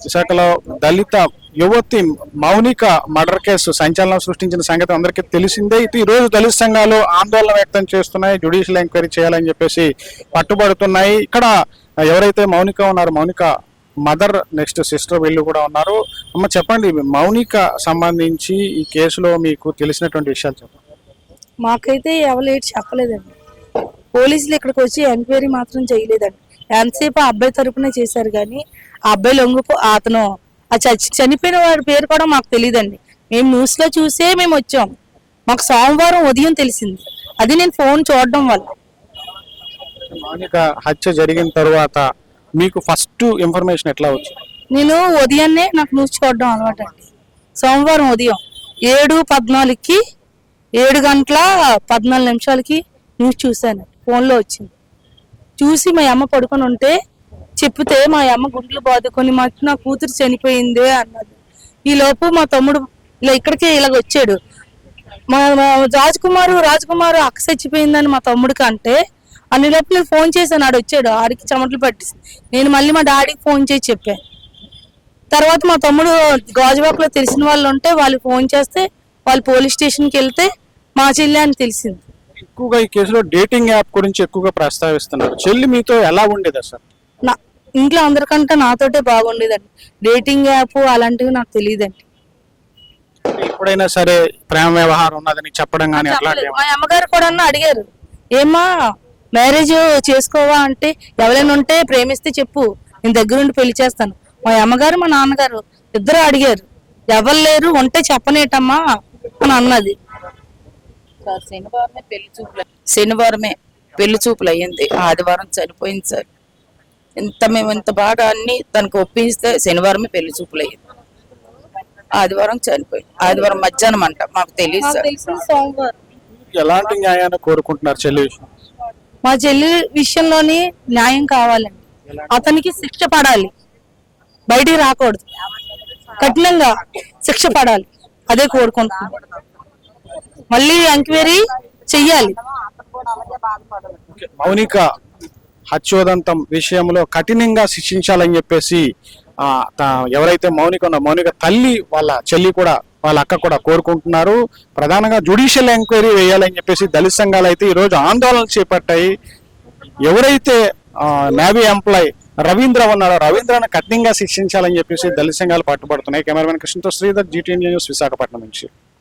విశాఖలో దళిత యువతి Mounika murder case సంచలనం సృష్టించిన సంగతి అందరికీ తెలిసిందే. ఈ రోజు దళిత సంఘాలు ఆందోళన వ్యక్తం చేస్తున్నాయి, జ్యుడిషియల్ ఎంక్వైరీ చేయాలని చెప్పేసి పట్టుబడుతున్నాయి. ఇక్కడ ఎవరైతే మౌనిక ఉన్నారో, మౌనిక మదర్ నెక్స్ట్ సిస్టర్ వీళ్ళు కూడా ఉన్నారు. అమ్మ చెప్పండి, మౌనిక సంబంధించి ఈ కేసులో మీకు తెలిసినటువంటి విషయాలు చెప్పండి. మాకైతే ఎవరు చెప్పలేదండి. పోలీసులు ఇక్కడికి వచ్చి ఎంక్వైరీ మాత్రం చేయలేదండి. ఎంతసేపు ఆ అబ్బాయి తరపునే చేశారు కానీ ఆ అబ్బాయి అతను చనిపోయిన వాడి పేరు కూడా మాకు తెలియదండి. మేము న్యూస్ లో చూసే మేము వచ్చాం. మాకు సోమవారం ఉదయం తెలిసింది, అది నేను ఫోన్ చూడడం వల్ల. మౌనిక హత్య జరిగిన తర్వాత మీకు ఫస్ట్ ఇన్ఫర్మేషన్ ఎట్లా వచ్చింది? నేను ఉదయాన్నే నాకు న్యూస్ చూడడం అలవాటు అండి. సోమవారం ఉదయం 7:14కి 7:14 న్యూస్ చూశాను, ఫోన్లో వచ్చింది. చూసి మా అమ్మ పడుకొని ఉంటే చెప్తే మా అమ్మ గుండెలు బాదుకొని నా కూతురు చనిపోయిందే అన్నది. ఈ లోపు మా తమ్ముడు ఇక్కడికే ఇలాగ వచ్చాడు. మా రాజకుమారు అక్క చచ్చిపోయిందని మా తమ్ముడికి అంటే అన్ని లోపు నేను ఫోన్ చేశాను. ఆడు వచ్చాడు, ఆడికి చెమటలు పట్టేసి నేను మళ్ళీ మా డాడీకి ఫోన్ చేసి చెప్పాను. తర్వాత మా తమ్ముడు గాజువాకలో తెలిసిన వాళ్ళు ఉంటే వాళ్ళు ఫోన్ చేస్తే వాళ్ళు పోలీస్ స్టేషన్కి వెళ్తే మా చెల్లి అని తెలిసింది. ఎక్కువగా ఈ కేసులో డేటింగ్ యాప్ గురించి ఎక్కువగా ప్రస్తావిస్తున్నారు. చెల్లి మీతో ఎలా ఉండేది అసలు? ఇంట్లో అందరికంటే నాతోటే బాగుండేదండి. డేటింగ్ యాప్ అలాంటివి నాకు తెలియదండి. ఎప్పుడైనా సరే ప్రేమ వ్యవహారం ఉన్నదని చెప్పడం కానీ అట్లాంటి? మా అమ్మగారు కూడా అడిగారు, ఏమా మ్యారేజ్ చేసుకోవా అంటే, ఎవరైనా ఉంటే ప్రేమిస్తే చెప్పు, నేను దగ్గరుండి పెళ్లి చేస్తాను. మా అమ్మగారు మా నాన్నగారు ఇద్దరు అడిగారు, ఎవరు లేరు ఉంటే చెప్పనేటమ్మా అని అన్నది. శనివారమే పెళ్లి చూపులు అయ్యింది, ఆదివారం చనిపోయింది సార్. మేము ఇంత బాగా అన్ని తనకు ఒప్పిస్తే శనివారమే పెళ్లి చూపులు అయ్యింది, ఆదివారం చనిపోయింది. ఆదివారం మధ్యాహ్నం అంట, మాకు తెలియదు సార్. సోమవారం. ఎలాంటి న్యాయాన్ని కోరుకుంటున్నారు చెల్లి విషయం? మా చెల్లి విషయంలోని న్యాయం కావాలండి. అతనికి శిక్ష పడాలి, బయటికి రాకూడదు, కఠినంగా శిక్ష పడాలి, అదే కోరుకుంటున్నాం. మళ్ళీ ఎంక్వైరీ చెయ్యాలి. మౌనిక హత్యోదంతం విషయంలో కఠినంగా శిక్షించాలని చెప్పేసి ఎవరైతే మౌనిక తల్లి వాళ్ళ చెల్లి కూడా వాళ్ళ అక్క కూడా కోరుకుంటున్నారు. ప్రధానంగా జ్యుడిషియల్ ఎంక్వైరీ వేయాలని చెప్పేసి దళిత సంఘాలు అయితే ఈరోజు ఆందోళనలు చేపట్టాయి. ఎవరైతే నేవీ ఎంప్లాయ్ రవీంద్ర ఉన్నారో రవీంద్రను కఠినంగా శిక్షించాలని చెప్పేసి దళిత సంఘాలు పట్టుబడుతున్నాయి. కెమెరామెన్ కృష్ణతో శ్రీధర్, GTN న్యూస్, విశాఖపట్నం నుంచి.